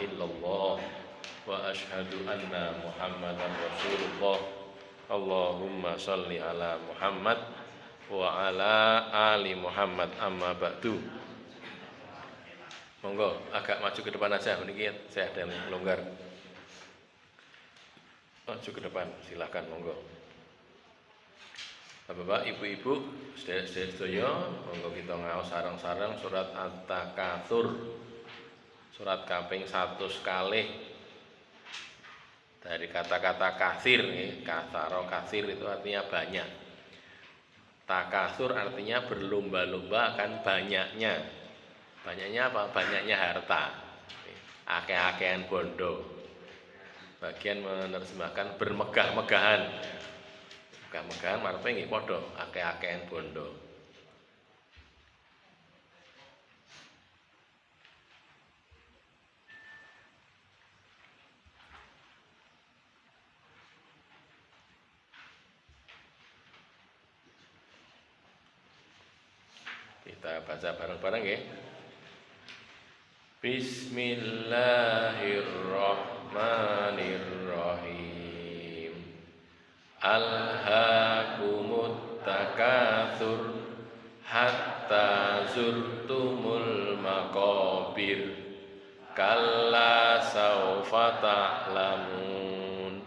illallah wa asyhadu anna Muhammadan Rasulullah. Allahumma sholli ala Muhammad wa ala ali Muhammad, amma ba'du. Monggo agak maju ke depan aja, meniki saya ada yang longgar. Maju ke depan, silakan, monggo. Bapak, ibu-ibu, sedherek sedaya, monggo kita ngaos sareng-sareng surat At-Takatsur. Surat kaping 100 kalih. Dari kata-kata katsir nih, katsara katsir itu artinya banyak. Takatsur artinya berlomba-lomba akan banyaknya. Banyaknya apa? Banyaknya harta. Akeh-akehan bondo. Bagian menerjemahkan bermegah-megahan. Megah-megahan marepe nggih padha akeh-akehan bondo. Kita baca bareng-bareng ya. Bismillahirrahmanirrahim. Alhaakumut takatsur hatta zurtumul maqabir. Kalla saufa ta'lamun.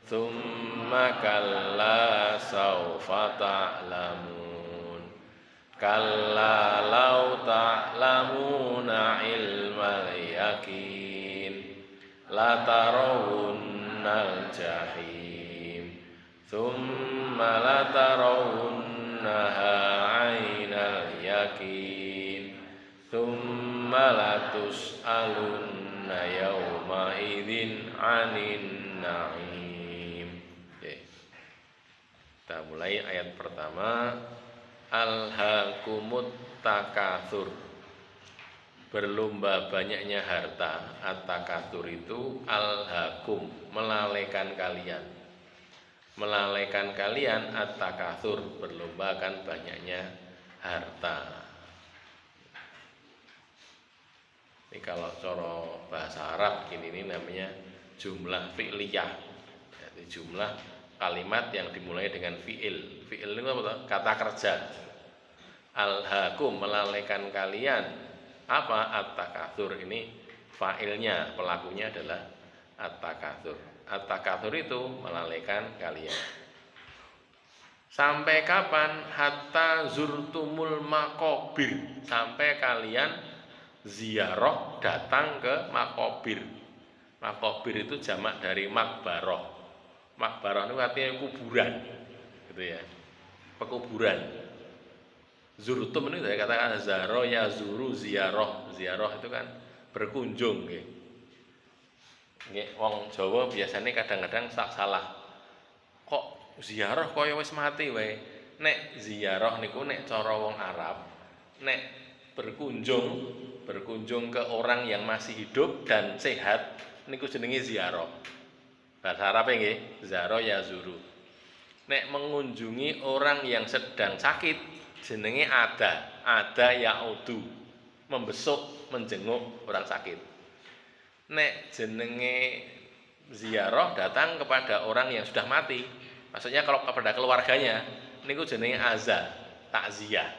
Tsumma kalla saufa ta'lamun. Kalla law ta'lamuna ilmal yakin la tarawunnal jahim thumma la tarawunnaha 'ainal yakin thumma la tus'alunna yawma idzin 'anin na'im. Kita mulai ayat pertama. Alhaakumut takatsur, berlomba banyaknya harta. At-takatsur itu alhaakum, melalaikan kalian. Melalaikan kalian at-takatsur, berlomba akan banyaknya harta. Ini kalau cara bahasa Arab ini namanya jumlah fi'liyah. Jadi jumlah kalimat yang dimulai dengan fi'il. Fi'il itu apa? Kata kerja. Alhaakum, melalaikan kalian. Apa? At-takatsur. Ini fa'ilnya, pelakunya adalah at-takatsur. At-takatsur itu melalaikan kalian. Sampai kapan? Hatta zurtumul maqabir. Sampai kalian ziarah, datang ke maqabir. Maqabir itu jamak dari makbaroh. Makbaroh itu artinya kuburan, gitu ya, pekuburan. Zurtum ini saya katakan zaro ya zuru ziarah. Ziarah itu kan berkunjung, gitu. Wong Jawa biasanya kadang-kadang salah. Kok ziarah kaya wis mati wae? Nek ziarah niku nek cara wong Arab, nek berkunjung ke orang yang masih hidup dan sehat niku jenenge ziarah. Bahasa Arabnya nggih, zaro ya zuru. Nek mengunjungi orang yang sedang sakit jenenge ada yaudu, membesuk, menjenguk orang sakit. Nek jenenge ziarah, datang kepada orang yang sudah mati. Maksudnya kalau kepada keluarganya niku jenenge azza, takziah.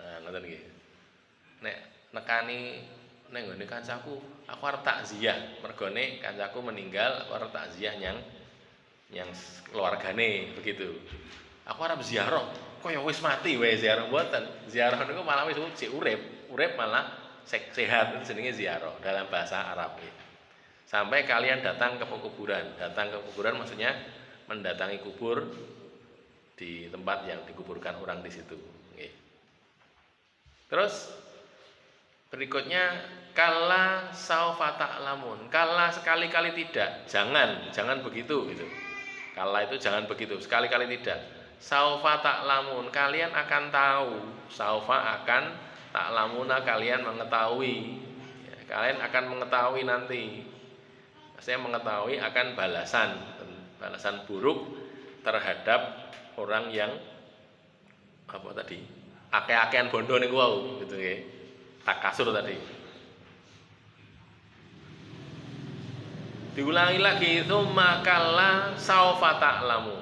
Nah, ngoten nggih. Nek nekani ning nggone kancaku, aku arep takziah, mergone kancaku meninggal, aku arep takziah yang keluargane begitu. Aku arep ziarah, kok ya wis mati wae ziarah mboten. Ziarah niku malah wis urip malah sehat, jenenge ziarah dalam bahasa Arab. Sampai kalian datang ke kuburan. Datang ke kuburan maksudnya mendatangi kubur di tempat yang dikuburkan orang di situ. Terus berikutnya kalla saufa ta'lamun. Kalla sekali-kali tidak. Jangan begitu gitu. Kalla itu jangan begitu, sekali-kali tidak. Saufa ta'lamun, kalian akan tahu. Saufa akan, ta'lamuna kalian mengetahui. Ya, kalian akan mengetahui nanti. Saya mengetahui akan balasan buruk terhadap orang yang apa tadi? Akeh-akehan bondo niku wau gitu nggih. Takasur tadi. Diulangi lagi, tsumma kalla saufa ta'lamu.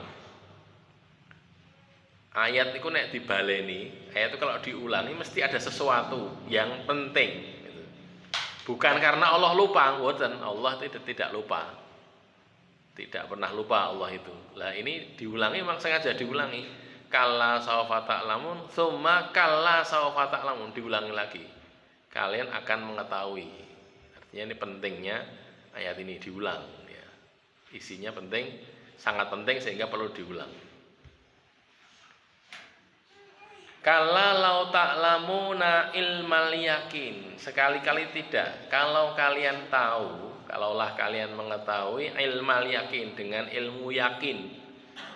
Ayat itu nek dibaleni, ayat itu kalau diulangi mesti ada sesuatu yang penting. Bukan karena Allah lupa, mboten. Allah tidak lupa. Tidak pernah lupa Allah itu. Lah ini diulangi memang sengaja diulangi. Kalla saufa ta'lamun, tsumma kalla saufa ta'lamun, diulangi lagi. Kalian akan mengetahui. Artinya ini pentingnya ayat ini diulang ya. Isinya penting, sangat penting sehingga perlu diulang. Kalla lau ta'lamuna ilmal yakin, sekali-kali tidak. Kalau kalian tahu, kalaulah kalian mengetahui ilmal yakin, dengan ilmu yakin.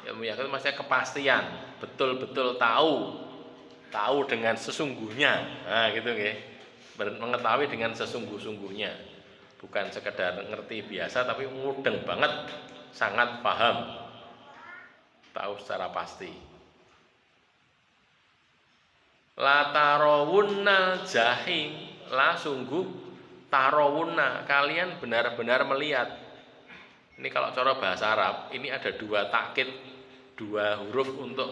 Ilmu yakin maksudnya kepastian, betul-betul tahu dengan sesungguhnya. Nah, gitu nggih. Mengetahui dengan sesungguh-sungguhnya. Bukan sekedar ngerti biasa tapi mudeng banget, sangat paham. Tahu secara pasti. La tarawunnal jahim, la sungguh tarawunna, kalian benar-benar melihat. Ini kalau cara bahasa Arab, ini ada dua takkid, dua huruf untuk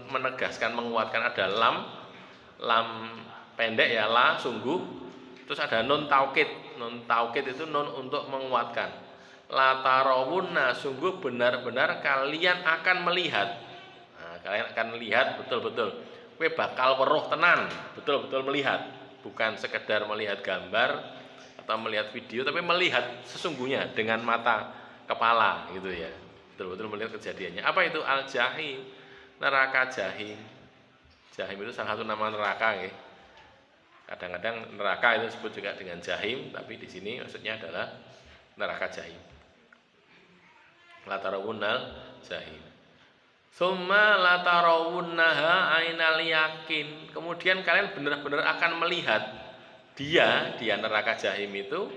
menegaskan, menguatkan. Ada lam pendek ya, la sungguh, terus ada nun taukid. Nun taukid itu nun untuk menguatkan. La tarawunna, sungguh benar-benar kalian akan melihat. Nah, kalian akan melihat betul-betul. Kowe bakal weruh tenan, betul-betul melihat, bukan sekedar melihat gambar atau melihat video, tapi melihat sesungguhnya dengan mata kepala gitu ya, betul-betul melihat kejadiannya. Apa itu al-jahim? Neraka jahim. Jahim itu salah satu nama neraka ya. Kadang-kadang neraka itu disebut juga dengan jahim, tapi di sini maksudnya adalah neraka jahim. La tarawunnal jahim. Summa la tarawunnaha ainal yakin. Kemudian kalian benar-benar akan melihat dia neraka jahim itu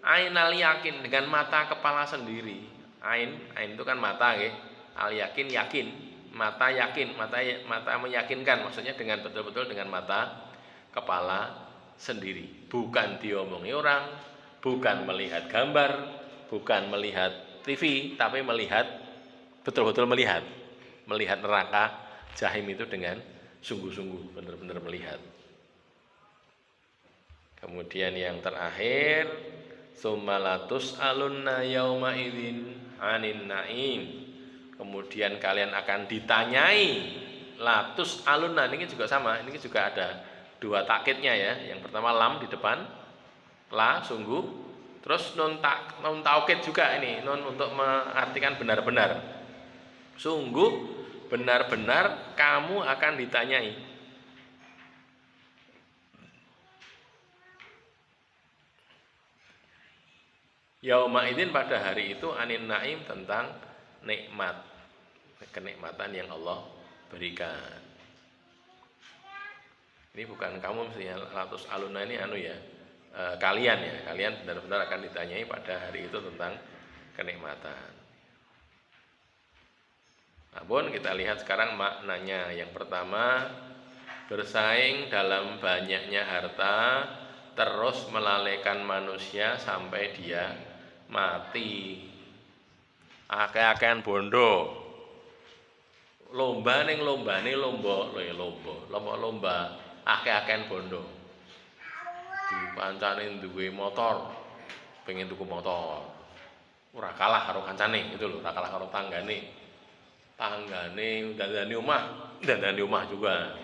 ainal yakin, dengan mata kepala sendiri. Ain itu kan mata nggih. Al yakin yakin, mata yakin, mata meyakinkan, maksudnya dengan betul-betul dengan mata kepala sendiri. Bukan diomongi orang, bukan melihat gambar, bukan melihat TV, tapi melihat, betul-betul melihat neraka jahim itu dengan sungguh-sungguh, benar-benar melihat. Kemudian yang terakhir, summalatus alunna yauma idzin anin naim. Kemudian kalian akan ditanyai, latus alunna, ini juga sama, ini juga ada dua takkidnya ya. Yang pertama lam di depan, la sungguh, terus nun taukid juga ini, nun untuk mengartikan benar-benar. Sungguh benar-benar kamu akan ditanyai. Yauma idzin, pada hari itu, anin naim, tentang nikmat, kenikmatan yang Allah berikan. Ini bukan kamu mestinya, latus aluna ini kalian ya, kalian benar-benar akan ditanyai pada hari itu tentang kenikmatan. Namun kita lihat sekarang maknanya. Yang pertama, bersaing dalam banyaknya harta, terus melalaikan manusia sampai dia mati. Akeh-akehan bondo, lomba ning lombane lomba, akeh-akehan bondo. Kancane duwe motor, pengen tuku motor, ora kalah karo kancane gitu loh, ora kalah karo tanggane dandani omah juga,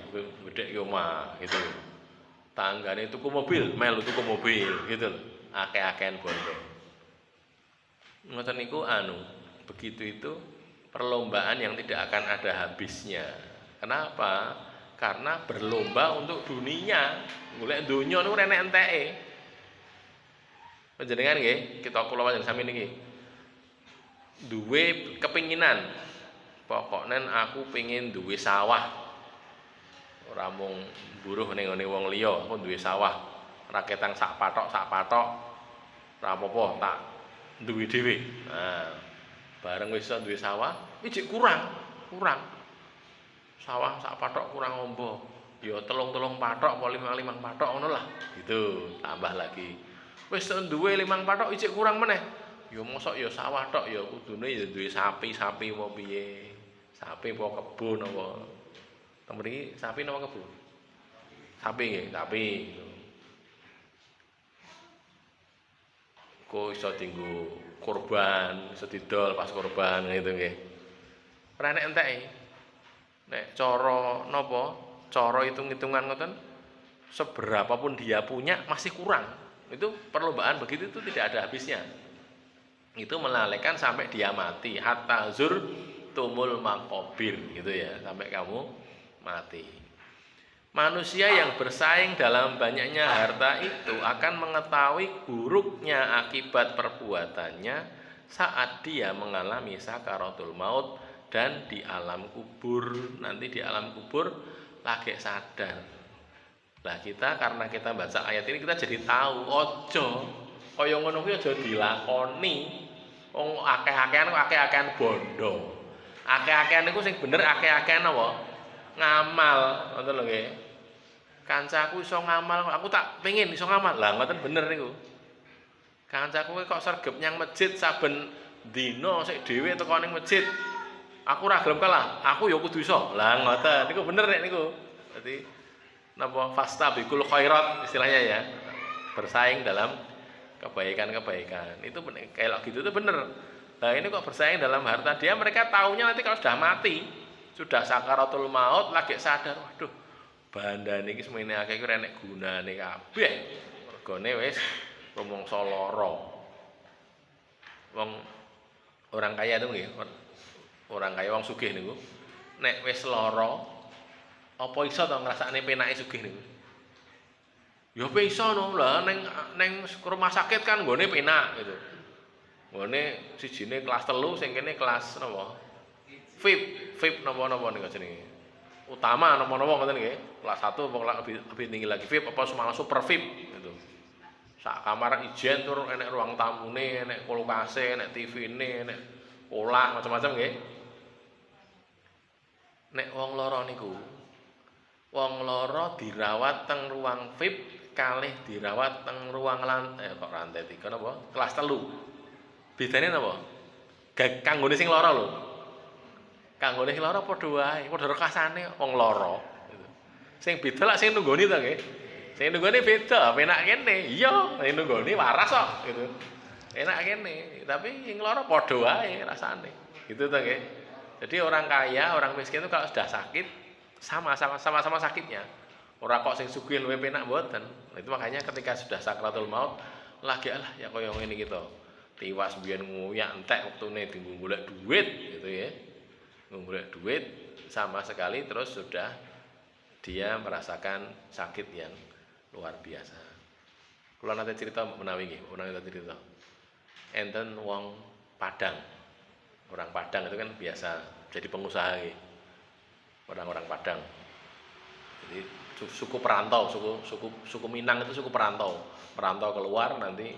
gedhe omah gitu. Tanggane tuku mobil, melu tuku mobil gitu loh. Akeh-akehan bondo. Ngoten niku begitu itu perlombaan yang tidak akan ada habisnya. Kenapa? Karena berlomba untuk dunia. Golek donya niku ora enek enteke. Panjenengan nggih, kita kula panjenengan sami niki duwe kepinginan, pokoknya aku pengen duwe sawah, ora mung buruh ning ngene wong liya, aku duwe sawah raketang sak patok ora apa-apa tak duwe dhewe. Nah, bareng wis duwe sawah, iki kurang. Sawah sak patok kurang ombo. Ya telung patok apa 5 patok ngono lah. Gitu, tambah lagi. Wis duwe 5 patok iki kurang meneh. Ya mosok ya sawah tok ya kudune ya duwe sapi apa piye. Sapi apa kebun apa. Teng mriki sapi napa kebun? Sapi nggih, sapi. Kok iso dienggo kurban, iso didol pas kurban gitu nggih. Ora nek enteke. Nek cara napa? Cara hitung-hitungan ngoten seberapapun dia punya masih kurang. Itu perlombaan begitu itu tidak ada habisnya. Itu melalaikan sampai dia mati, hatta zur tumul makobir gitu ya, sampai kamu mati. Manusia yang bersaing dalam banyaknya harta itu akan mengetahui buruknya akibat perbuatannya saat dia mengalami sakaratul maut dan di alam kubur. Nanti di alam kubur lagi sadar. Lah kita karena kita baca ayat ini kita jadi tahu ojo kaya ngono kuwi aja dilakoni. Wong akeh-akehan bondo. Akeh-akehan niku sing bener akeh-akehan apa? Ngamal, ngoten lho nggih. Kancaku iso ngamal, aku tak pengin iso ngamal. Lah ngoten bener niku. Kancaku kok sregep nyang masjid saben dina sik dhewe teko ning masjid. Aku ora gelem kalah, aku ya kudu iso. Lah ngoten niku bener nek niku. Dadi napa fastabiqul khairat istilahnya ya. Bersaing dalam kebaikan-kebaikan itu bener, kayak gitu itu bener. Nah ini kok bersaing dalam harta dia, mereka taunya nanti kalau sudah mati, sudah sakaratul maut lagi sadar, waduh bandane iki semene akeh kira nek gunane kabeh. Mergone wis rumangsa lara. Wong orang kaya itu nggih, orang kaya wong sugih niku nek wis lara apa iso to ngrasakne penake sugih niku? Ya iso no lah neng rumah sakit kan nggone penak gitu. Nggone sijine kelas 3 sing kene kelas napa? VIP napa-napa niku jenenge. Utama napa-napa ngoten nggih. Kelas 1 apa lebih tinggi lagi VIP apa malah super VIP gitu. Sak kamar ijen tur enek ruang tamune, enek kulkase, enek TV-ne, enek kolak macam-macam nggih. Nek wong lara niku wong lara dirawat teng ruang VIP kalih dirawat teng ruang kok lantai 3 napa? Kelas 3. Bedane napa? Kanggone sing lara lho. Kanggone sing lara padha wae, padha rekasane wong lara gitu. Sing beda lak sing nunggoni to nggih. Sing nunggoni beda, penak kene. Iya, sing nunggoni waras kok gitu. Enak kene, tapi sing lara padha wae rasane. Gitu to nggih. Jadi orang kaya, orang miskin itu kalau sudah sakit sama-sama sakitnya. Ora kok sing sugih luwih penak mboten. Itu makanya ketika sudah sakratul maut lagi alah ya kaya ngene iki to. Tiwas biyen nguyak entek wektune dienggo golek duit gitu ya. Golek duit sama sekali terus sudah dia merasakan sakit yang luar biasa. Kula nate cerita menawi nggih, nate cerita. Enten wong Padang. Orang Padang itu kan biasa jadi pengusaha nggih. Orang-orang Padang. Jadi suku perantau, suku Minang itu suku perantau keluar nanti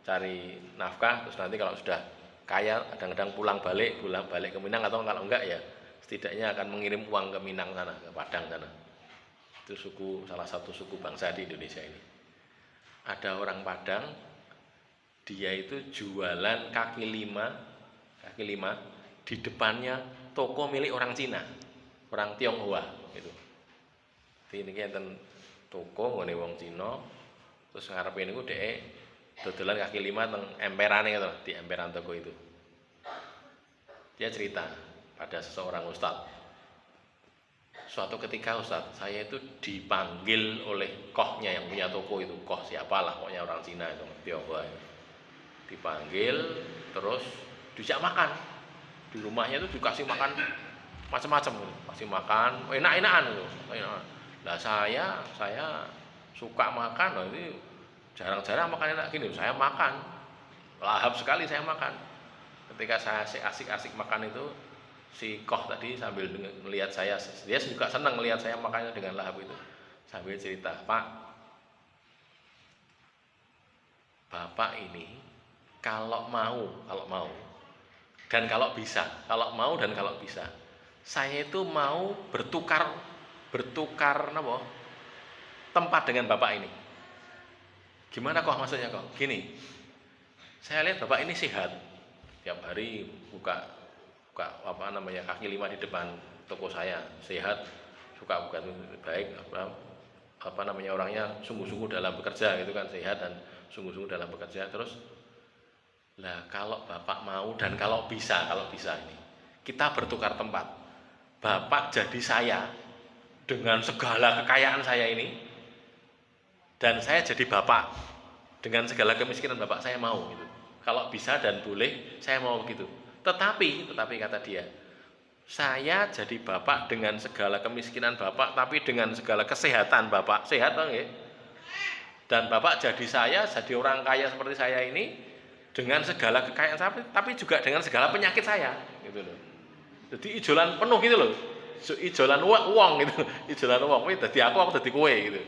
cari nafkah, terus nanti kalau sudah kaya kadang-kadang pulang balik ke Minang atau kalau enggak ya setidaknya akan mengirim uang ke Minang sana, ke Padang sana. Itu salah satu suku bangsa di Indonesia ini. Ada orang Padang, dia itu jualan kaki lima di depannya toko milik orang Cina, orang Tionghoa itu. Ini enten toko ngene wong Cina, terus ngarepe niku dhek dodolan kaki lima teng emperane gitu, di emperan toko itu. Dia cerita pada seseorang ustadz. Suatu ketika ustadz, saya itu dipanggil oleh kohnya yang punya toko itu, koh siapalah pokoknya orang Cina itu, Tionghoa. Dipanggil terus dijak makan. Di rumahnya itu dikasih makan macam-macam, kasih makan enak-enakan gitu. Lah saya suka makan, nanti jarang-jarang makan enak gini. Saya makan, lahap sekali saya makan. Ketika saya asik-asik makan itu, si koh tadi sambil melihat saya, dia juga senang melihat saya makannya dengan lahap itu. Sambil cerita, Pak, Bapak ini kalau mau dan kalau bisa, saya itu mau bertukar napa? Tempat dengan Bapak ini. Gimana kok maksudnya kok? Gini. Saya lihat bapak ini sehat, tiap hari buka kaki lima di depan toko saya, sehat, suka buka baik, orangnya sungguh-sungguh dalam bekerja gitu kan, sehat dan sungguh-sungguh dalam bekerja. Terus lah kalau bapak mau dan kalau bisa ini kita bertukar tempat, bapak jadi saya dengan segala kekayaan saya ini, dan saya jadi bapak dengan segala kemiskinan bapak, saya mau gitu. Kalau bisa dan boleh, saya mau begitu. Tetapi kata dia, saya jadi bapak dengan segala kemiskinan bapak, tapi dengan segala kesehatan bapak, sehat bang ya. Dan bapak jadi saya, jadi orang kaya seperti saya ini, dengan segala kekayaan saya, tapi juga dengan segala penyakit saya, gitu loh. Jadi ijolan penuh gitu loh, ijolan uang gitu, ijolan uang. Jadi aku jadi kue gitu.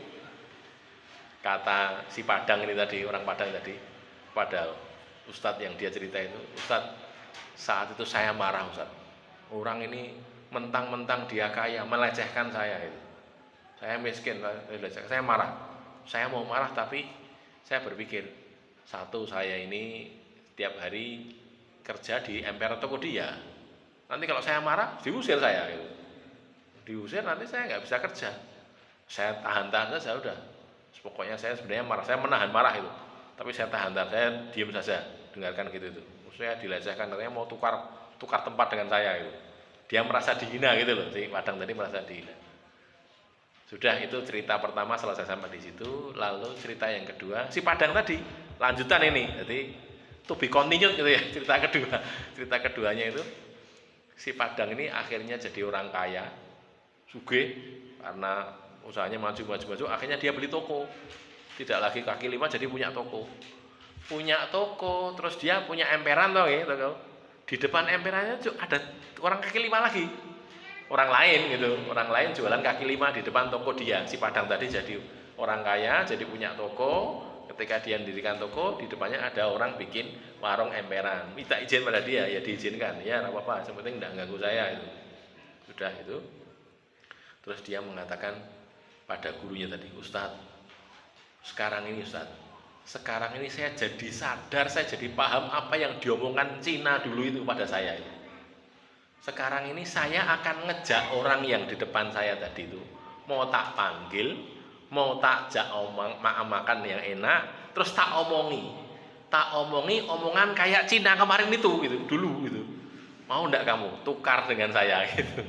Kata si Padang ini tadi, orang Padang tadi, padahal Ustadz yang dia cerita itu, Ustadz saat itu saya marah Ustadz, orang ini mentang-mentang dia kaya melecehkan saya itu. Saya miskin, saya marah. Saya mau marah tapi saya berpikir, satu, saya ini tiap hari kerja di emperan toko dia. Nanti kalau saya marah diusir saya gitu. Diusir nanti saya nggak bisa kerja. Saya tahan-tahan saja udah. Pokoknya saya sebenarnya marah, saya menahan marah itu, tapi saya tahan-tahan, saya diam saja, dengarkan gitu itu. Saya dilecehkan, katanya mau tukar tempat dengan saya itu. Dia merasa dihina gitu loh, si Padang tadi merasa dihina. Sudah, itu cerita pertama selesai sampai di situ. Lalu cerita yang kedua, si Padang tadi lanjutan ini, jadi to be continued gitu ya, cerita kedua. Cerita keduanya itu, si Padang ini akhirnya jadi orang kaya, sugih, karena usahanya maju, akhirnya dia beli toko, tidak lagi kaki lima, jadi punya toko, terus dia punya emperan toh gitu. Di depan emperannya ada orang kaki lima lagi, orang lain jualan kaki lima di depan toko dia. Si Padang tadi jadi orang kaya, jadi punya toko. Ketika dia mendirikan toko, di depannya ada orang bikin warung emperan, minta izin pada dia, ya diizinkan, ya nggak apa-apa, yang penting nggak ganggu saya itu. Sudah itu, terus dia mengatakan pada gurunya tadi, Ustadz, sekarang ini saya jadi sadar, saya jadi paham apa yang diomongkan Cina dulu itu pada saya itu. Sekarang ini saya akan ngejak orang yang di depan saya tadi itu, mau tak panggil, mau tak jak makan yang enak, terus tak omongi omongan kayak Cina kemarin itu gitu, dulu gitu. Mau enggak kamu tukar dengan saya gitu.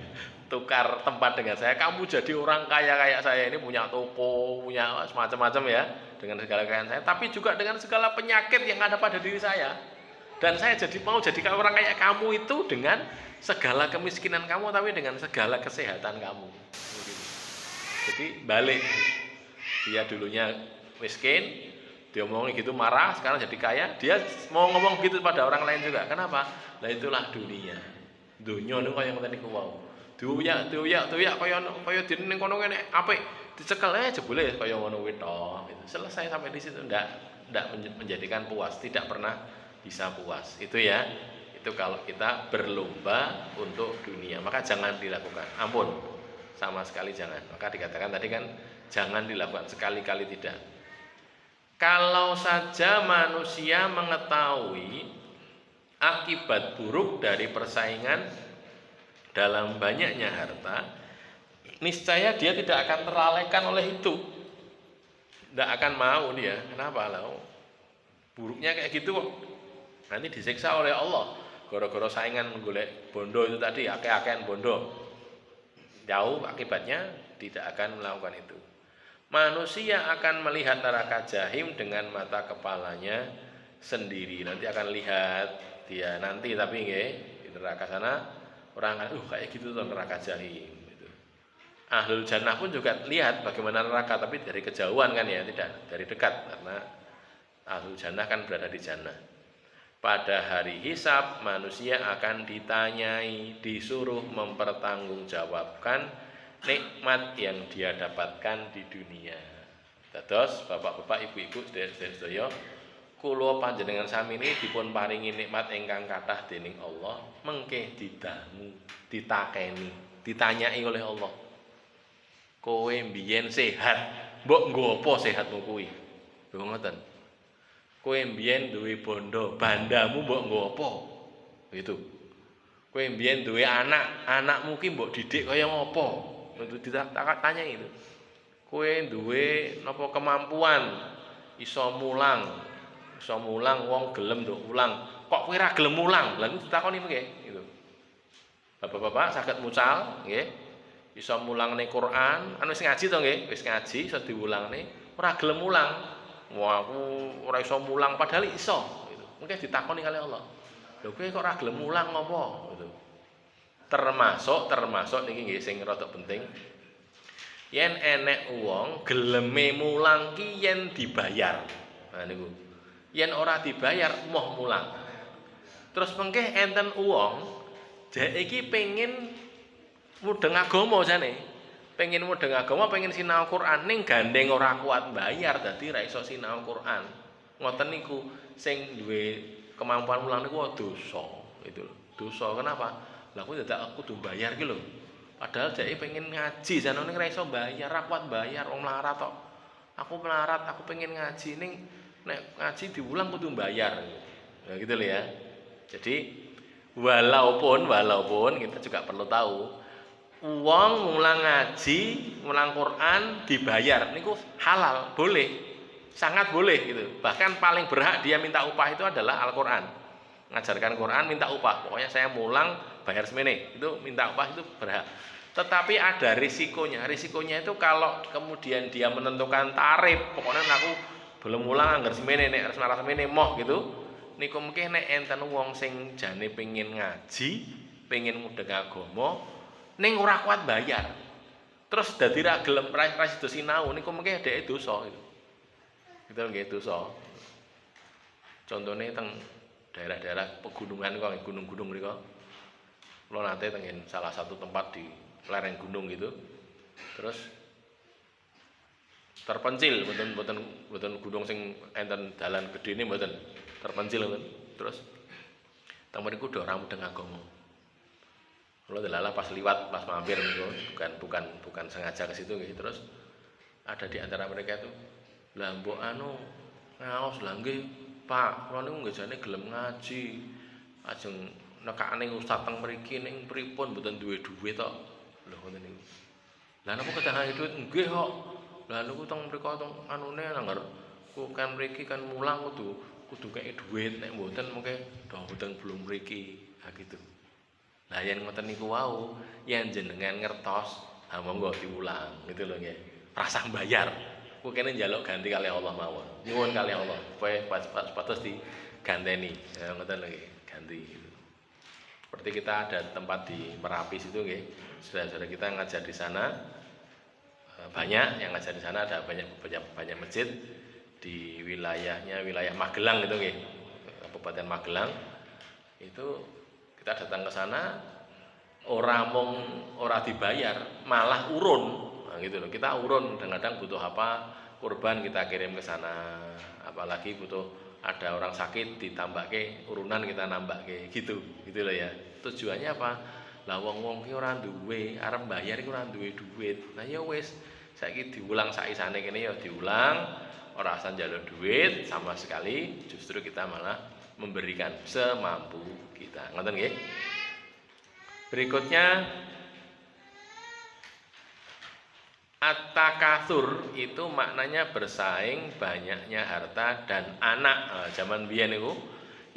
Tukar tempat dengan saya, kamu jadi orang kaya kayak saya ini, punya toko, punya semacam-macam ya, dengan segala kekayaan saya, tapi juga dengan segala penyakit yang ada pada diri saya. Dan saya mau jadi orang kayak kamu itu dengan segala kemiskinan kamu, tapi dengan segala kesehatan kamu. Jadi balik, dia dulunya miskin, dia ngomong gitu marah, sekarang jadi kaya, dia mau ngomong gitu pada orang lain juga. Kenapa? Nah itulah dunia itu kayak yang tadi ku mau. Duyak kaya dene kono ngene apik dicekel jebule kaya ngono kuwi tok. Selesai sampai di situ, ndak menjadikan puas, tidak pernah bisa puas. Itu ya. Itu kalau kita berlomba untuk dunia, maka jangan dilakukan. Ampun. Sama sekali jangan. Maka dikatakan tadi kan jangan dilakukan, sekali-kali tidak. Kalau saja manusia mengetahui akibat buruk dari persaingan dalam banyaknya harta, niscaya dia tidak akan terlalaikan oleh itu. Tidak akan mau dia. Kenapa? Buruknya kayak gitu kok. Nanti disiksa oleh Allah. Gara-gara saingan golek bondo itu tadi, akeh-akehan bondo. Jauh akibatnya tidak akan melakukan itu. Manusia akan melihat neraka jahim dengan mata kepalanya sendiri. Nanti akan lihat dia nanti, tapi nggih di neraka sana orang kayak gitu tuh neraka jahim gitu. Ahlul jannah pun juga lihat bagaimana neraka, tapi dari kejauhan kan ya, tidak dari dekat, karena ahlul jannah kan berada di jannah. Pada hari hisab manusia akan ditanyai, disuruh mempertanggungjawabkan nikmat yang dia dapatkan di dunia. Dados bapak-bapak, ibu-ibu, sedaya kula panjenengan sami ini dipun paringi nikmat ingkang kathah dening Allah, mengke didangu, ditakeni, ditanyai oleh Allah. Kowe mbiyen sehat, mbok nggo apa sehatmu kuwi? Lho ngoten. Kowe mbiyen duwe bondo, bandamu mbok nggo apa? Gitu. Kowe mbiyen duwe anak, anakmu ki mbok didik kaya ngopo? Itu ditanya itu. Kowe duwe napa kemampuan iso mulang wong gelem nduk ulang. Kok kowe ora gelem mulang? Lah niku ditakoni nggih gitu. Bapak-bapak saged mucal nggih. Iso mulangne Quran, anu wis ngaji to nggih, wis ngaji iso diulangne, ora gelem mulang. Wah, aku ora iso mulang padahal iso gitu. Mungkin ditakoni kali Allah. Lho kowe kok ora gelem mulang ngopo gitu. Termasuk niki nggih sing rada penting. Yen enek wong geleme mulang ki yen dibayar. Nah niku. Yen ora dibayar moh mulang. Terus mengke enten wong jek iki pengin mudeng agama jane. Pengen mudeng agama, pengen sinau Quran ning gandeng ora kuat bayar dadi ra iso sinau Quran. Ngoten niku sing duwe kemampuan mulang niku dosa. Itu lho. Dosa kenapa? Lah aku dadak aku kudu bayar ki lho. Padahal jek pengen ngaji jane ning ra iso bayar, ra kuat bayar wong melarat tok. Aku melarat, aku pengen ngaji ning nek ngaji diulang kudu bayar. Nah gitu lho ya. Jadi walaupun kita juga perlu tahu uang mulang ngaji, mulang Quran dibayar niku halal, boleh. Sangat boleh gitu. Bahkan paling berhak dia minta upah itu adalah Al-Qur'an. Ngajarkan Quran minta upah. Pokoknya saya mulang bayar semene. Itu minta upah itu berhak. Tetapi ada risikonya. Risikonya itu kalau kemudian dia menentukan tarif, pokoknya aku belum mulang anggar semene nek harus marah semene moh gitu. Niku mungkin nek enten wong sing jane pengen ngaji, pengen mudeng agama, ning ora kuat bayar. Terus dadi ra gelem ra sido sinau niku mengke dhek dosa itu. Itu nggih dosa. Contone teng daerah-daerah pegunungan kok gunung-gunung mriku. Kula nate tengen salah satu tempat di lereng gunung gitu. Terus terpencil mboten gunung sing enten dalan gedene mboten. Terpencil mboten. Terus teng mriku do ora mudeng agama. Kalau delala pas liwat, pas mampir gitu, bukan sengaja ke situ gitu. Terus ada di antara mereka itu, lah mbok anu ngaos lah nggih, Pak, kula niku nggih jane gelem ngaji. Ajeng nekane ustaz teng mriki ning pripun mboten duwe dhuwit tok. Lho ngoten niku. Lah napa kedahan dhuwit nggih kok. Lah niku teng mriko teng anune nanggar ku kan mriki kan mulang kudu kei dhuwit nek mboten mengke mboten belum mriki. Ha gitu. Lah yen ngoten niku wau, yen jenengan ngertos, ha monggo diulang gitu lho nggih. Rasah bayar. Ku kene njaluk ganti kali Allah mawon. Nyuwun kali Allah, supaya patos diganteni. Ya ngoten lho nggih, ganti gitu. Seperti kita ada tempat di Merapi situ nggih. Saudara-saudara kita ngajar di sana banyak yang ngajar di sana, ada banyak masjid di wilayah Magelang gitu nggih. Kabupaten Magelang. Itu kita datang ke sana ora dibayar, malah urun. Nah, gitu loh. Kita urun kadang-kadang butuh apa, kurban kita kirim ke sana. Apalagi butuh ada orang sakit ditambahke urunan kita nambahke gitu. Gitu loh ya. Tujuannya apa? Lah wong-wong ki ora duwe, arep bayar ki ora duwe duit. Nah ya wis, saiki diulang saisane kene ya diulang, ora usah njaluk duit sama sekali, justru kita malah memberikan semampu kita. Ngoten nggih. Berikutnya at-takatsur itu maknanya bersaing, banyaknya harta dan anak. Nah, zaman biyen niku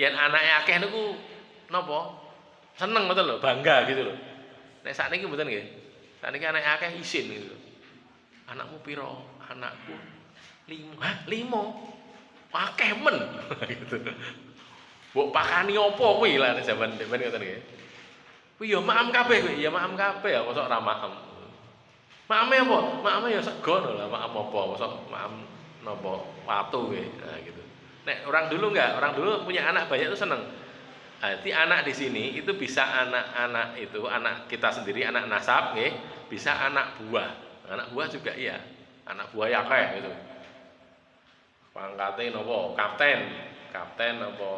yen anake akeh niku napa? Seneng ngoten lho, bangga gitu lho. Nek sakniki mboten nggih. Sakniki anake akeh isin gitu. Anakmu piro? Anakku 5. Hah, 5? Akeh men. gitu. Mbok pakani apa kuwi lah nek jaman demen ngoten nggih. Kuwi ya maem kabeh kuwi, ya maem kabeh ya mosok ora maem. Maeme apa? Maeme ya sego lho lah, maem apa? Mosok maem napa watu kuwi. Nah gitu. Nek orang dulu enggak, orang dulu punya anak banyak itu seneng. Berarti anak di sini itu bisa anak-anak itu, anak kita sendiri, anak nasab nggih, bisa anak buah. Anak buah juga iya. Anak buah ya akeh gitu. Pangkate napa? Kapten apa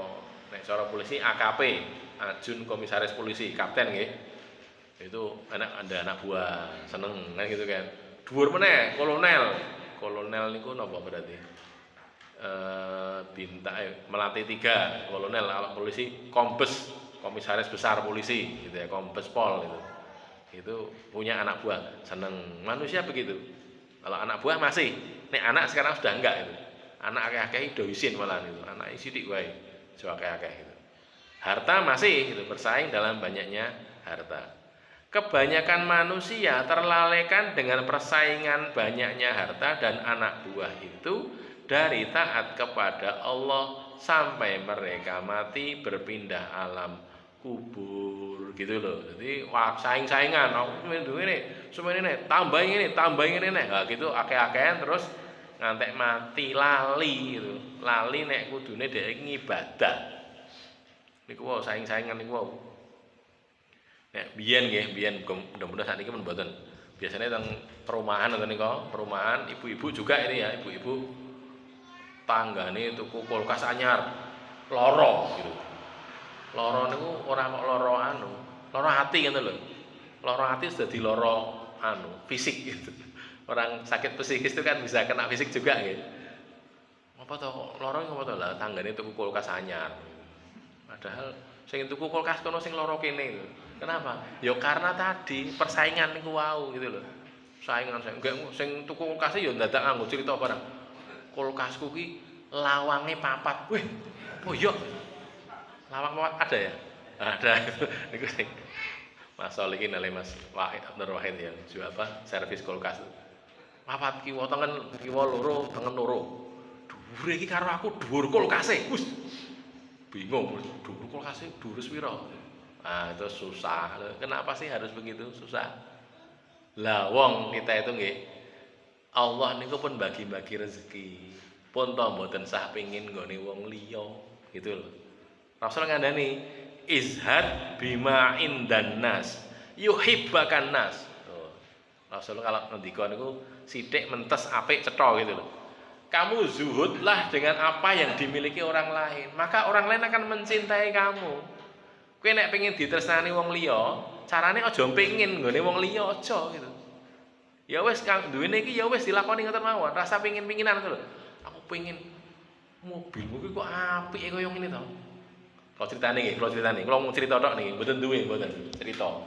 nek cara polisi AKP, Ajun Komisaris Polisi, kapten nggih. Itu ada anak buah, seneng kan gitu kan. Dhuwur meneh, kolonel. Kolonel niku napa berarti? Melati 3 kolonel, kalau polisi kombes, komisaris besar polisi gitu ya, kombes pol itu punya anak buah, seneng. Manusia begitu, kalau anak buah masih, nek anak sekarang sudah enggak itu, anak akeh-akeh do isin malah itu, anak sithik wae jo akeh-akeh itu. Harta masih itu bersaing dalam banyaknya harta. Kebanyakan manusia terlalaikan dengan persaingan banyaknya harta dan anak buah itu dari taat kepada Allah sampai mereka mati berpindah alam kubur gitu loh. Jadi wah saing-saingan, aku ini semua ini tambah ini nah gitu akeh-akehan terus ngantek mati lali gitu. Lali nek kudune dhek ngibadah. Niku wae saing-saingan niku wae. Nek biyen nggih, biyen mudah-mudahan sakniki men mboten. Biasanya teng perumahan ngoten nika, perumahan ibu-ibu juga ini ya, ibu-ibu tanggane tuku kulkas anyar, loro gitu. Loro niku ora kok loro anu, loro hati ngoten lho. Loro hati sudah di loro anu, fisik gitu. Orang sakit psikis itu kan bisa kena fisik juga gitu. Apa to loro apa to lah tanggane tuku kulkas anyar. Padahal sing tuku kulkas kono sing loro kene gitu. Kenapa? Ya karena tadi persaingan niku wau gitu loh. Saingan sing tuku kulkas ya dadak nganggo cerita barang. Kulkasku ki lawange papat. Wih, oh iya. Lawang papat ada ya? Ada. Niku sing Mas Solikin oleh Mas Wahid Abdul Wahid yang jual apa? Servis kulkas. Papat kiwa tengen kiwa loro, tengen loro. Dhuwur iki karo aku dhuwur kulkase. Wis. Bingung, dhuwur kulkase dhuwur pira? Ah, itu susah. Kenapa sih harus begitu? Susah. Lah wong kita itu nggih Allah niku pun bagi-bagi rezeki. Pun to mboten sah pengin nggone wong liya, gitu loh. Rasul ngandani izhad bima indan nas yuhibbakan nas. Tuh. Rasul kalau ngendika niku sithik mentes apik cetha gitu loh. Kamu zuhudlah dengan apa yang dimiliki orang lain, maka orang lain akan mencintai kamu. Kowe nek pengin ditresnani wong liya, carane aja pengin nggone wong liya aja gitu. Ya wis kang duwene iki ya wis dilakoni ngoten mawon, rasa pengin-penginan to lho. Aku pengin mobilmu iki kok apike kaya ngene to. Kalau ceritane, kalau mau cerita tok nih, mboten duwe, mboten cerita.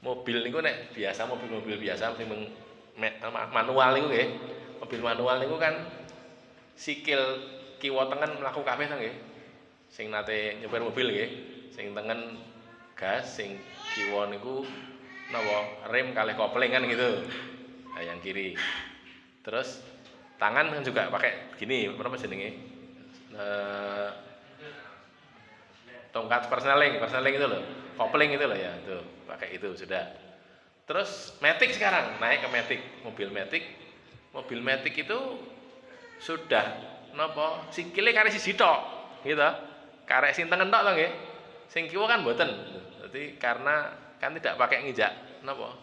Mobil niku nek biasa mobil biasa sing manual niku nggih. Mobil manual niku kan sikil kiwa tengen mlaku kabeh to nggih. Sing nate nyopir mobil nggih, sing tengen gas, sing kiwa niku napa rem kalih kopling kan gitu. Nah, yang kiri. Terus tangan kan juga pakai gini, apa jenenge? Tongkat persneling itu loh, kopling itu loh ya, tuh pakai itu sudah. Terus matic sekarang naik ke matic, mobil matic itu sudah napa sikile karek siji tok, gitu. Karek sing tengen tok to nggih. Sing kiwa kan mboten. Jadi karena kan tidak pakai nginjak napa?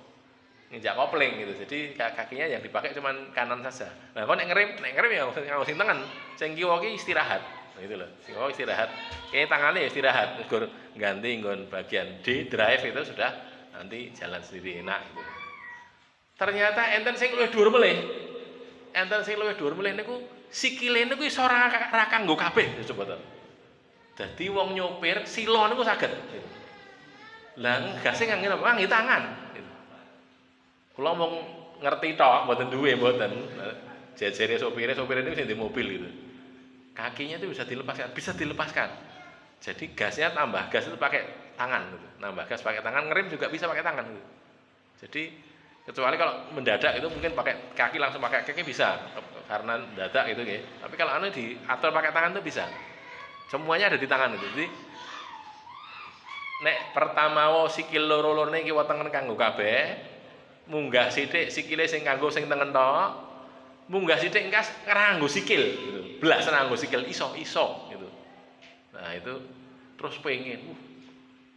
Nginjak kopling gitu. Jadi kakinya yang dipakai cuman kanan saja. Nah, kok nek ngerem ya nganggo sing tengen, sing kiwa ki istirahat. Nah, itu loh. Sing kiwa istirahat. Kayak tangannya ya istirahat, terus ganti nggon bagian D drive itu sudah nanti jalan sendiri enak gitu. Ternyata enten sing luwih dhuwur melih. Niku sikile niku iso ra kanggo kabeh coba to. Dadi wong nyopir silo niku saged. Lah gase ngangge apa? Ngangge tangan gitu. Kula mung ngerti tok, mboten duwe mboten. Jejere sopire niku sing di mobil gitu. Kakinya itu bisa dilepaskan. Jadi gasnya tambah gas itu pakai tangan gitu. Nambah gas pakai tangan, ngerem juga bisa pakai tangan gitu. Jadi kecuali kalau mendadak itu mungkin pakai kaki, langsung pakai kaki bisa karena mendadak gitu ya. Tapi kalau anu diatur pakai tangan itu bisa. Semuanya ada di tangan itu. Jadi nek pertama sikil loro-lorone iki wetenge kanggo kabeh, munggah sithik sikile sing kanggo sing tengen tok. Munggah sithik engkas nganggo sikil gitu. Blas nganggo sikil iso gitu. Nah, itu terus pengen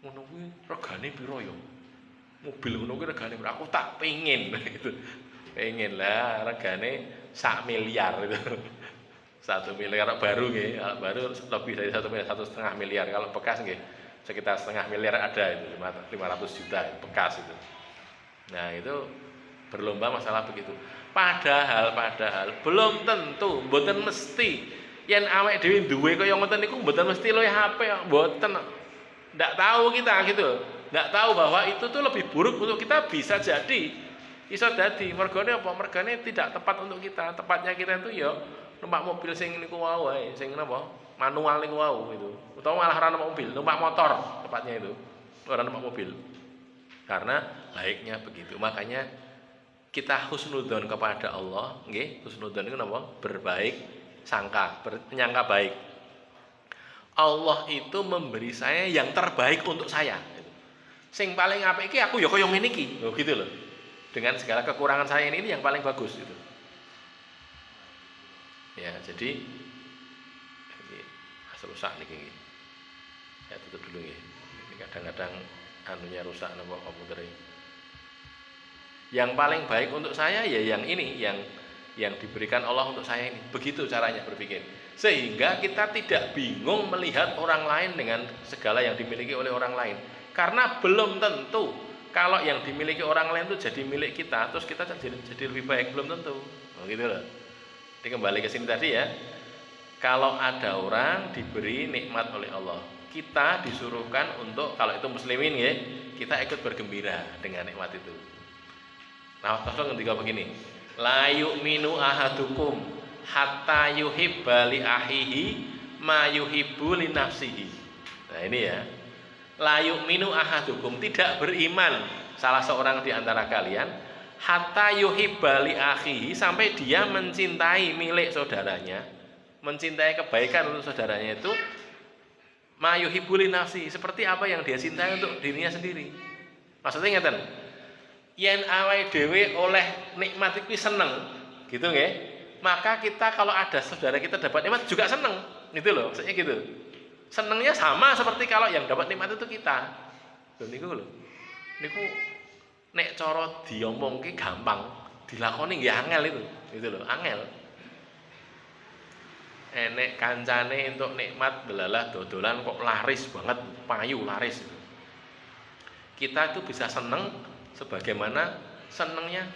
ngono kuwi regane piro ya? Mobil ngono kuwi regane piro? Aku tak pengen gitu. Pengen lah regane 1 miliar itu. 1 miliar baru nggih, kalau baru lebih dari 1 miliar, 1,5 miliar. Kalau bekas nggih sekitar 1,5 miliar ada itu, 500 juta bekas itu. Nah, itu berlomba masalah begitu. Padahal belum tentu, mboten mesti yen awake dhewe duwe kaya ngoten niku mboten mesti luwih apik, mboten. Ndak tahu kita gitu. Ndak tahu bahwa itu tuh lebih buruk untuk kita, bisa jadi. Iso dadi mergane apa? Mergane tidak tepat untuk kita. Tepatnya kita itu ya numpak mobil sing niku wau wae, sing napa? Manual niku wau itu. Utawa malah ora numpak mobil, numpak motor tepatnya itu. Ora numpak mobil. Karena baiknya begitu. Makanya kita husnudzon kepada Allah, nggih. Husnudzon itu napa? Berbaik sangka, menyangka baik. Allah itu memberi saya yang terbaik untuk saya. Sing paling apik iki aku ya kaya ngene iki. Loh gitu loh. Dengan segala kekurangan saya ini yang paling bagus gitu. Ya, jadi ini rusak niki. Ya tutup dulu ya. Ini kadang-kadang anunya rusak napa komputer ini. Yang paling baik untuk saya ya yang ini, yang diberikan Allah untuk saya ini. Begitu caranya berpikir. Sehingga kita tidak bingung melihat orang lain dengan segala yang dimiliki oleh orang lain. Karena belum tentu kalau yang dimiliki orang lain itu jadi milik kita, terus kita jadi lebih baik, belum tentu. Oh, gitu loh. Jadi kembali ke sini tadi ya. Kalau ada orang diberi nikmat oleh Allah, kita disuruhkan untuk, kalau itu muslimin ya, kita ikut bergembira dengan nikmat itu. Nah, Rasul ngendika begini, la yu'minu ahadukum hatta yuhibba li ahihi ma yuhibbu li nafsihi. Nah, ini ya. La yu'minu ahadukum, tidak beriman salah seorang di antara kalian hatta yuhibba li ahihi, sampai dia mencintai milik saudaranya, mencintai kebaikan untuk saudaranya itu ma yuhibbu li nafsihi, seperti apa yang dia cintai untuk dirinya sendiri. Maksudnya ngeten, yen awake dhewe oleh nikmat iki seneng, gitu nggih. Maka kita kalau ada saudara kita dapat nikmat juga seneng, gitu loh. Maksudnya gitu. Senengnya sama seperti kalau yang dapat nikmat itu kita. Lho niku lho. Niku nek cara diomongke gampang, dilakoni nggih angel itu. Gitu loh, angel. Enek kancane entuk nikmat belalah dodolan kok laris banget, payu laris. Kita itu bisa seneng sebagaimana senengnya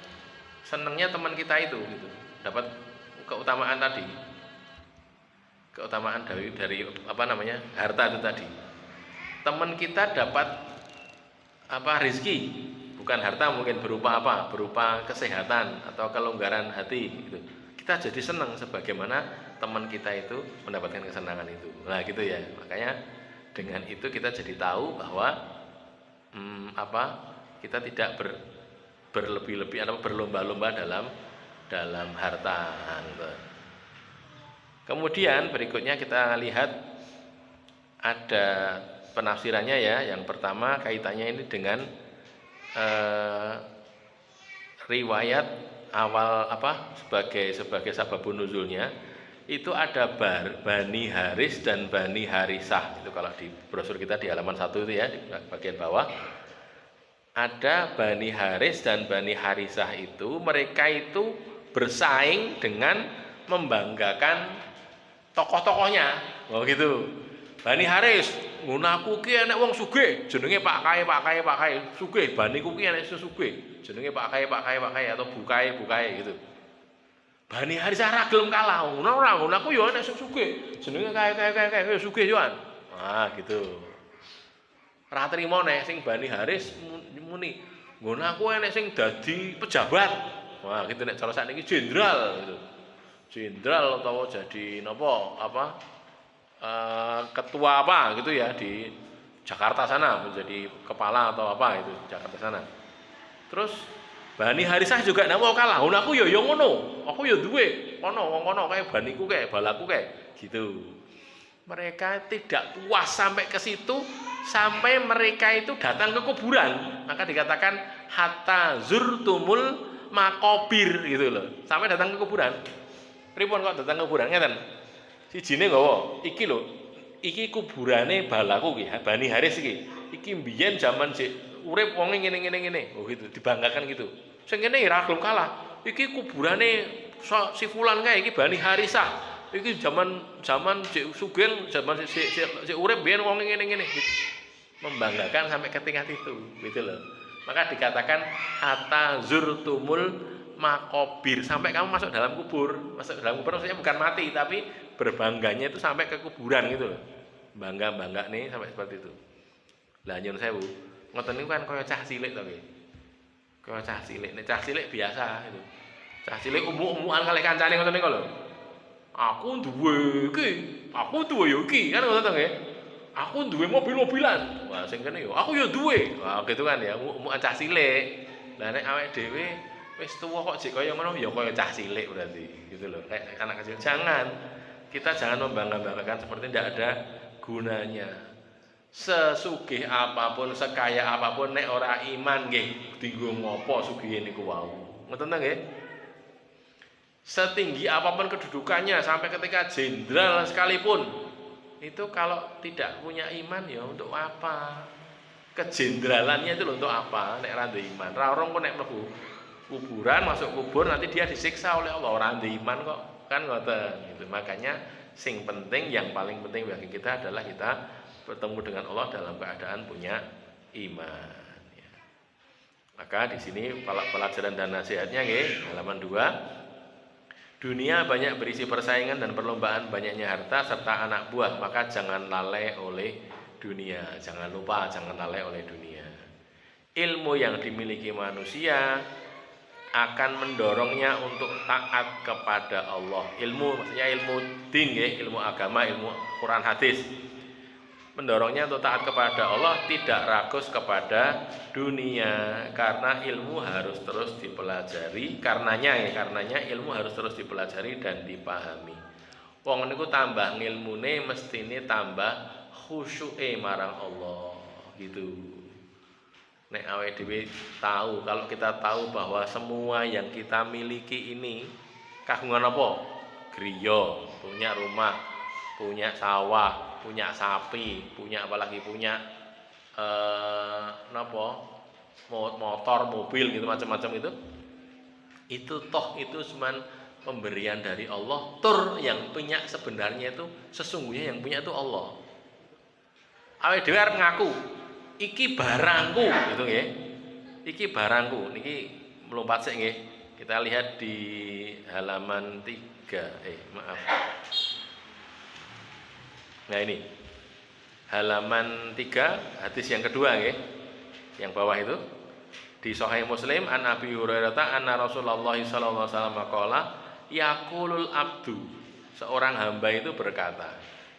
teman kita itu gitu. Dapat keutamaan tadi. Keutamaan dari apa namanya? Harta itu tadi. Teman kita dapat apa? Rezeki, bukan harta, mungkin berupa apa? Berupa kesehatan atau kelonggaran hati gitu. Kita jadi senang sebagaimana teman kita itu mendapatkan kesenangan itu. Nah, gitu ya. Makanya dengan itu kita jadi tahu bahwa kita tidak berlebih-lebih atau berlomba-lomba dalam harta. Kemudian berikutnya kita lihat ada penafsirannya ya. Yang pertama kaitannya ini dengan riwayat awal sebagai sababun nuzulnya. Itu ada Bani Haris dan Bani Harisah. Itu kalau di brosur kita di halaman 1 itu ya, di bagian bawah. Ada Bani Haris dan Bani Harisah itu, mereka itu bersaing dengan membanggakan tokoh-tokohnya. Oh gitu. Bani Haris, ngunaku ki enek wong sugih, jenenge Pak Kai, sugih. Bani ku ki enek sugih, jenenge Pak Kai atau Bukai gitu. Bani Harisah ra gelem kalah. Ngunaku yo enek sugih, jenenge Kai sugih yoan. Ah gitu. Ra trimo nek sing Bani Haris muni, nggon aku enek sing dadi pejabat. Wah, gitu nek cara sakniki jenderal gitu. Jenderal utawa jadi ketua apa gitu ya di Jakarta sana, menjadi kepala atau apa itu Jakarta sana. Terus Bani Harisah juga nek mau kalah, aku yo ngono. Aku yo duwe wong kono kae baniku kae, balaku kae gitu. Mereka tidak puas sampai ke situ, sampai mereka itu datang ke kuburan. Maka dikatakan hatta zurtumul makobir gitu loh. Sampai datang ke kuburan. Pripun kok datang ke kuburan ngeten? Sijine nggawa, iki lho. Iki kuburane balaku ki, Bani Haris iki. Iki mbiyen zaman sik urip wonge ngene. Oh gitu, dibanggakan gitu. Sing kene ora gelem kalah. Iki kuburane si fulan kae iki Bani Harisah. Iki zaman sik sugeng, zaman sik urip biyen wonge ngene gitu. Membanggakan sampai ke tingkat itu, gitu loh. Maka dikatakan hatta zurtumul makobir, sampai kamu masuk dalam kubur. Masuk dalam kubur maksudnya bukan mati, tapi berbangganya itu sampai ke kuburan gitu loh. Bangga nih sampai seperti itu. Lah nyun sewu, ngoten niku kan kaya cah cilik to nggih. Kaya cah cilik, nek cah cilik biasa itu. Cah cilik umuk-umukan kalih kancane ngoten niku lho. Aku duwe iki, aku duwe yo iki, kan ngoten to nggih. Aku duwe mobil-mobilan. Wah, sing kene yo aku yo duwe. Wah, gitu kan ya, umuk-umukan cah cilik. Lah nek awake dhewe wis tuwa kok jek kaya ngono ya kaya cah cilik berarti gitu loh. Kayak anak kecil. Kita jangan membangga-banggakan seperti tidak ada gunanya. Sesugih apapun, sekaya apapun nek ora iman nggih dienggo ngopo sugihe niku wau. Ngoten ta nggih? Setinggi apapun kedudukannya sampai ketika jenderal sekalipun itu kalau tidak punya iman ya untuk apa? Kejendralannya itu loh untuk apa? Nek ora iman, ra orang kok nek mlebu kuburan, masuk kubur nanti dia disiksa oleh Allah, orang iman kok, kan ngoten gitu. Makanya sing penting, yang paling penting bagi kita adalah kita bertemu dengan Allah dalam keadaan punya iman ya. Maka di sini pelajaran dan nasihatnya nggih, halaman 2. Dunia banyak berisi persaingan dan perlombaan, banyaknya harta serta anak buah, maka jangan lalai oleh dunia. Jangan lupa, jangan lalai oleh dunia. Ilmu yang dimiliki manusia akan mendorongnya untuk taat kepada Allah. Ilmu maksudnya ilmu din ya, ilmu agama, ilmu Quran hadis. Mendorongnya untuk taat kepada Allah, tidak rakus kepada dunia, karena ilmu harus terus dipelajari. Karenanya ilmu harus terus dipelajari dan dipahami. Wong niku tambah ngilmune mestine tambah khusyuke marang Allah gitu. Nek awake dhewe tahu, kalau kita tahu bahwa semua yang kita miliki ini kagungan apa? Griya, punya rumah, punya sawah, punya sapi, punya apalagi punya motor, mobil gitu macam-macam itu toh itu cuman pemberian dari Allah. Tur yang punya sebenarnya itu sesungguhnya yang punya itu Allah. Awake dhewe arep ngaku iki barangku gitu nggih. Iki barangku niki melompat sik nggih. Kita lihat di halaman 3. Nah ini. Halaman 3 hadis yang kedua nggih. Yang bawah itu di Sahih Muslim an Abi Hurairah anna Rasulullah sallallahu alaihi wasallam qala yaqulul abdu, seorang hamba itu berkata,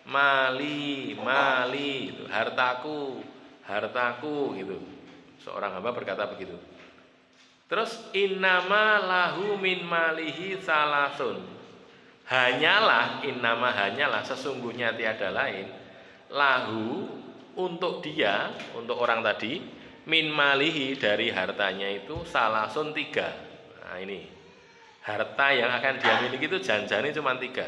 mali itu hartaku gitu. Seorang hamba berkata begitu. Terus innama lahu min malihi salasun. Hanyalah sesungguhnya tiada lain lahu untuk dia, untuk orang tadi, min malihi dari hartanya itu salasun 3. Nah ini harta yang akan dia miliki itu janjane cuma 3.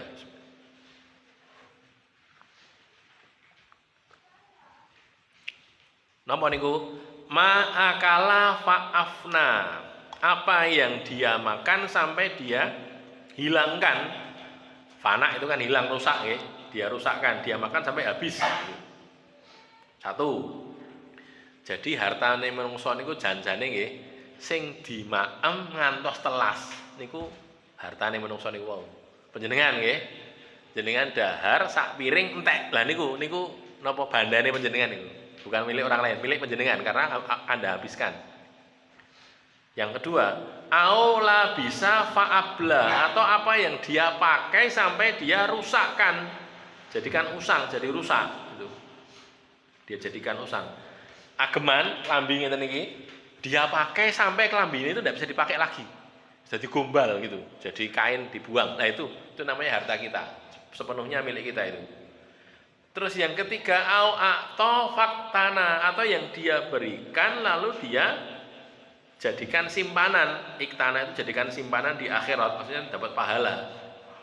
Napa niku? Ma'akala fa'afna. Apa yang dia makan sampai dia hilangkan. Fana itu kan hilang, rusak ya. Dia rusakkan, dia makan sampai habis. 1. Jadi hartane menungso niku janjane nggih sing dimaem ngantos telas. Niku hartane menungso niku wau. Panjenengan nggih. Jenengan dahar sak piring entek. Lah niku napa bandane panjenengan niku? Bukan milik orang lain, milik panjenengan karena Anda habiskan. Yang kedua, aula bisa fa'abla, atau apa yang dia pakai sampai dia rusakkan. Jadikan usang, jadi rusak gitu. Dia jadikan usang. Ageman klambi ngeten iki, dia pakai sampai klambi ini itu tidak bisa dipakai lagi. Jadi gombal gitu. Jadi kain dibuang. Nah itu namanya harta kita. Sepenuhnya milik kita itu. Terus yang ketiga au a'ta faktana, atau yang dia berikan lalu dia jadikan simpanan. Iktana itu jadikan simpanan di akhirat, maksudnya dapat pahala.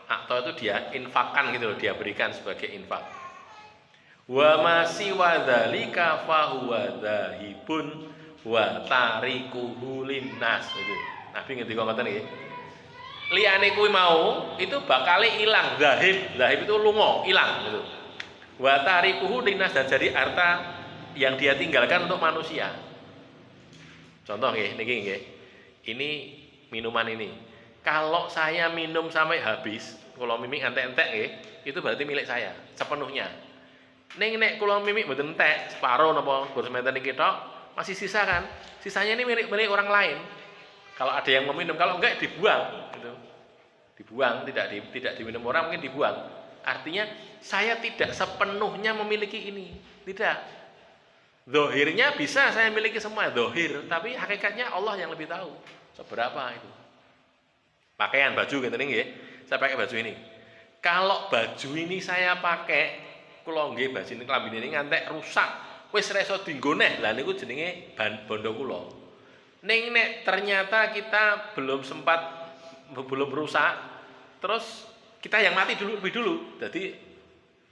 A'ta itu dia infakkan gitu loh, dia berikan sebagai infak. Wa masih wadzalika fa huwa dzahibun wa tarikuhu linnas gitu. Nabi ngendika ngoten iki. Liyane kuwi mau itu bakal ilang, zahib itu lunga, ilang gitu. Wa tarikuhu linnas, dan jadi harta yang dia tinggalkan untuk manusia. Contoh nggih niki nggih. Ini minuman ini. Kalau saya minum sampai habis, kula mimik entek-entek nggih, itu berarti milik saya sepenuhnya. Ning nek kula mimik mboten entek, separo napa gur sementen niki tok, masih sisa kan? Sisanya ini milik orang lain. Kalau ada yang meminum, kalau enggak dibuang gitu. Dibuang, tidak diminum orang, mungkin dibuang. Artinya saya tidak sepenuhnya memiliki ini. Tidak. Zahirnya bisa saya miliki semua zahir, tapi hakikatnya Allah yang lebih tahu seberapa itu. Pakaian baju gitu nggih. Saya pakai baju ini. Kalau baju ini saya pakai kula nggih baju ini klambi ini ngantek rusak, wis ra iso dienggo neh. Lah niku jenenge bondo kula. Ning nek ternyata kita belum rusak, terus kita yang mati dulu lebih dulu. Jadi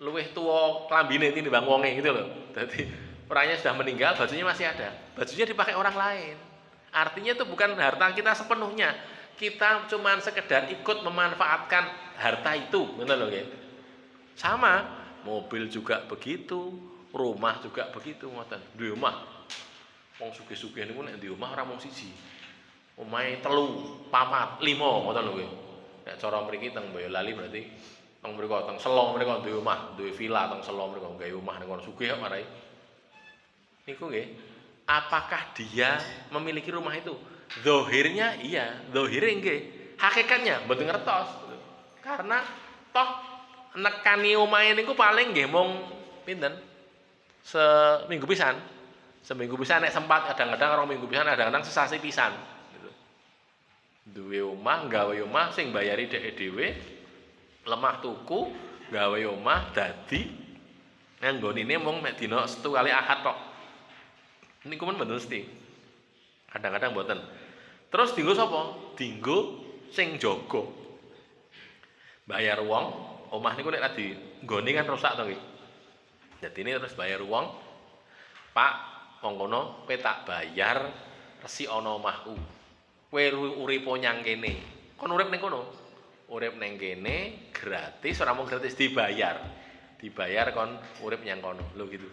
luwih tuwa klambine tinimbang wonge gitu loh. Jadi orangnya sudah meninggal, bajunya masih ada. Bajunya dipakai orang lain. Artinya itu bukan harta kita sepenuhnya. Kita cuma sekedar ikut memanfaatkan harta itu, benar loh, nggih. Sama, mobil juga begitu, rumah juga begitu, ngoten. Duwe omah. Wong sugih-sugih niku nek duwe omah ora mung siji. Omahe 3, 4, 5, ngoten lho nggih. Nek cara mriki teng Boyolali berarti teng mriku teng Selong mriku duwe omah, duwe villa teng Selong mriku gawe omah ning kono sugih kok marai. Niku nggih, apakah dia memiliki rumah itu? Zahirnya iya, zahire nggih. Hakikatnya mboten ngertos. Karena toh nekani omahe niku paling nggih mung pinten? Seminggu pisan. Seminggu pisan nek sempat, kadang-kadang 2 minggu pisan, kadang-kadang sesasi pisan gitu. Duwe omah, gawe omah sing bayari dhek dhewe, lemah tuku, gawe omah dadi nganggonine mung mek dina Setu kali Ahad tok. Niku men mboten mesti. Kadang-kadang mboten. Terus dienggo sapa? Dienggo sing jaga. Bayar wong, omah niku nek tadi nggone kan rusak to nggih. Dadine terus bayar wong. Pak, wong kono kowe tak bayar resik ana omahku. Kowe uripo nyang kene. Kon urip ning kono. Urip ning kene gratis, ora mung gratis dibayar. Dibayar kon urip nyang kono. Lho gitu.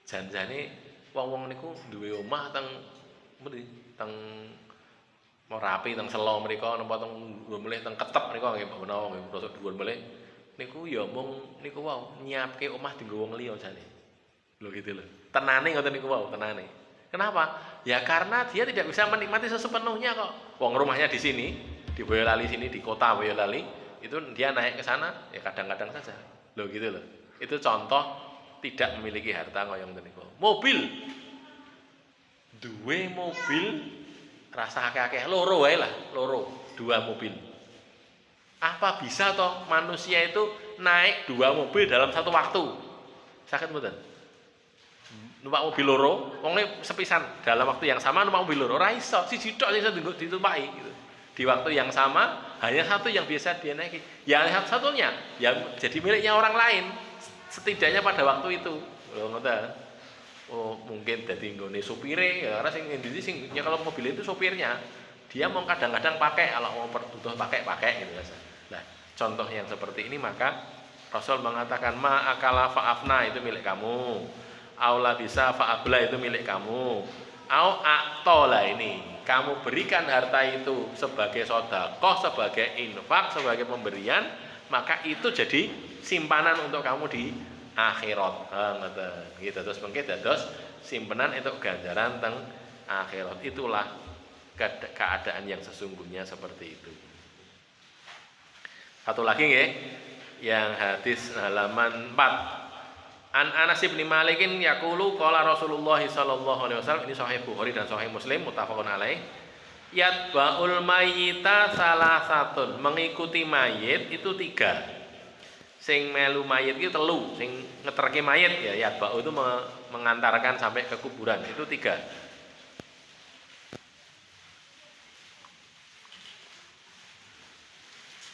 Janjane wong-wong niku duwe omah teng mriki teng Merapi teng Selo mriku napa teng dhuwur melih teng Ketep mriku nggih Pak menawa nggih rasa dhuwur melih niku ya mung niku wau nyiapke omah dienggo wong liya jane. Lho gitu lho. Tenane ngoten niku wau, tenane. Kenapa? Ya karena dia tidak bisa menikmati sepenuhnya kok. Wong rumahnya di sini, di Boyolali sini, di kota Boyolali, itu dia naik ke sana ya kadang-kadang saja. Lho gitu loh. Itu contoh tidak memiliki harta koyong niku. Mobil. Duwe mobil rasa akeh-akeh loro wae lah, loro, 2 mobil. Apa bisa toh manusia itu naik 2 mobil dalam satu waktu? Sakit mboten? Numpak mobil loro, wonge sepisan dalam waktu yang sama numpak mobil loro, ora iso, siji tok sing iso ditumpaki gitu. Di waktu yang sama hanya satu yang biasa dia naiki. Yang satunya yang jadi miliknya orang lain. Setidaknya pada waktu itu, lho ngoten. Oh, mungkin dadi nggone supire ya karena sing ngendi sing ya kalau mobil itu sopirnya. Dia mau kadang-kadang pakai kalau mau butuh pakai gitu guys. Nah, contoh yang seperti ini maka Rasul mengatakan ma akala fa'afna itu milik kamu. Aula bisa fa'abla itu milik kamu. Au aqtola ini kamu berikan harta itu sebagai sedekah, sebagai infak, sebagai pemberian, maka itu jadi simpanan untuk kamu di akhirat. Ngoten. Gitu terus mengke dados simpenan untuk ganjaran teng akhirat. Itulah keadaan yang sesungguhnya seperti itu. Satu lagi nggih, yang hadis halaman 4. An Anas bin Malikin yaqulu qala Rasulullah sallallahu alaihi wasallam, ini sahih Bukhari dan sahih Muslim muttafaqun alaih. Yatba'ul mayyita salasatun, mengikuti mayit itu 3. Sing melu mayit itu 3, sing ngeterke mayit ya yatba'u itu mengantarkan sampai ke kuburan itu 3.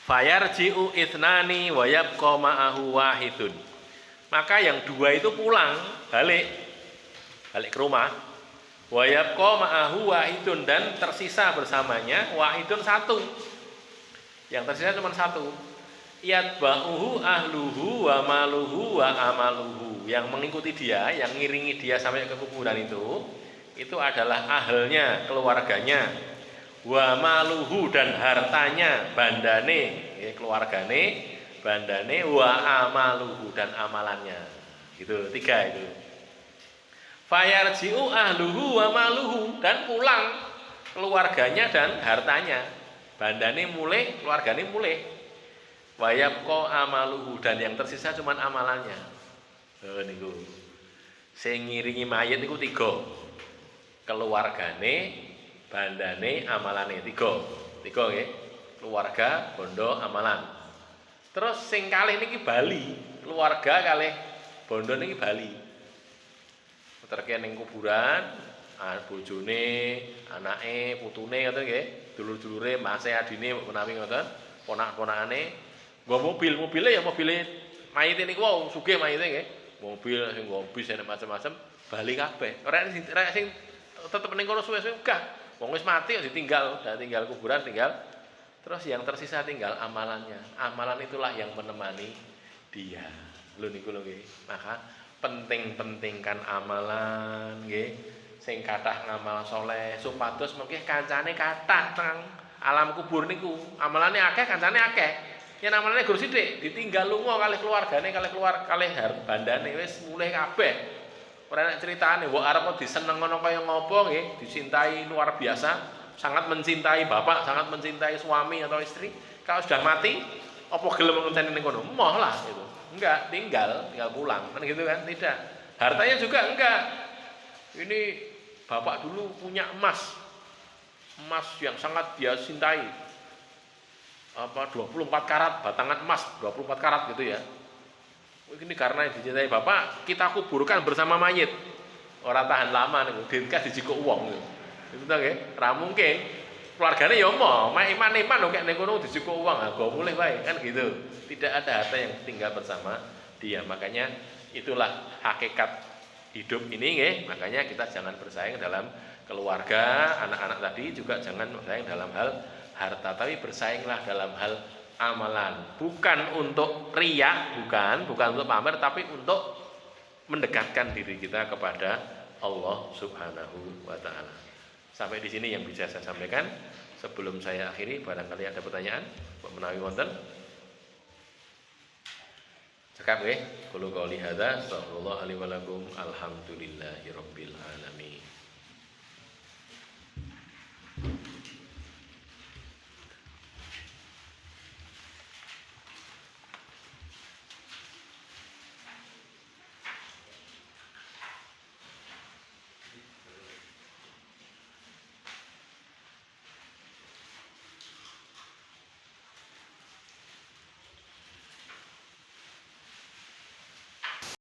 Fayarji'u ithnani wa yabqa ma'ahu wahidun. Maka yang 2 itu pulang, balik ke rumah. Wa yabqa ma'ahu wahidun, dan tersisa bersamanya wahidun 1. Yang tersisa cuma 1. Yatba'uhu ahluhu wa maluhu wa amaluhu. Yang mengikuti dia, yang ngiringi dia sampai ke kuburan itu adalah ahlnya, keluarganya. Wa maluhu dan hartanya, bandane, keluargane, bandane, wa amaluhu dan amalannya. Gitu, 3 itu. Fayarji'u ahluhu wa maluhu dan pulang keluarganya dan hartanya. Bandane mulai, keluargane mulai. Wayabqa amaluhu dan yang tersisa cuman amalannya. Niku. Sing ngiringi mayit niku 3. Keluargane, bandane, amalane 3. 3 nggih. Keluarga, bondo, amalan. Terus sing kalih niki bali, keluarga kalih bondo niki bali. Terkait ning kuburan, bojone, anake, putune ngoten nggih, dulur-dulure, mase adine menawi ngoten, ponak-ponakane nggo mobil-mobile ya mobile mayite niku wau sugih mayite nggih. Mobil sing nggo bis enek macam-macam bali kabeh. Ora sing tetep ning kono suwe-suwe enggak. Wong wis mati kok ditinggal, udah tinggal kuburan tinggal. Terus yang tersisa tinggal amalannya. Amalan itulah yang menemani dia. Lho niku lho nggih. Maka penting-pentingkan amalan nggih sing kathah ngamal saleh supados mengki kancane kathah teng alam kubur niku amalane akeh kancane akeh yen amalane gur sithik ditinggal lunga kalih keluargane kalih bandane wis mulih kabeh ora enak critane mbok arep diseneng ngono kaya ngopo nggih dicintai luar biasa sangat mencintai bapak sangat mencintai suami atau istri kalau sudah mati apa gelem ngenteni ning kono moh lah gitu. Enggak, tinggal pulang, kan gitu kan? Tidak. Hartanya juga enggak. Ini bapak dulu punya emas yang sangat dia cintai. 24 karat, batangan emas 24 karat gitu ya. Ini karena dicintai bapak, kita kuburkan bersama mayit. Orang tahan lama nih, dikas dijikuk uang gitu. Itu tau nggih? Ra mungkin. Keluarganya ya mau, iman-iman kayak ning kono dijikuk uang, go mulih wae kan gitu. Tidak ada harta yang tinggal bersama dia. Makanya itulah hakikat hidup ini nggih. Makanya kita jangan bersaing dalam keluarga, anak-anak tadi juga jangan bersaing dalam hal harta, tapi bersainglah dalam hal amalan. Bukan untuk riya, bukan untuk pamer, tapi untuk mendekatkan diri kita kepada Allah Subhanahu wa taala. Sampai di sini yang bisa saya sampaikan. Sebelum saya akhiri, barangkali ada pertanyaan menawi wonten. Cekap nggih, qul qouli hadza, astagfirullah li wa lakum, alhamdulillahirabbil alamin.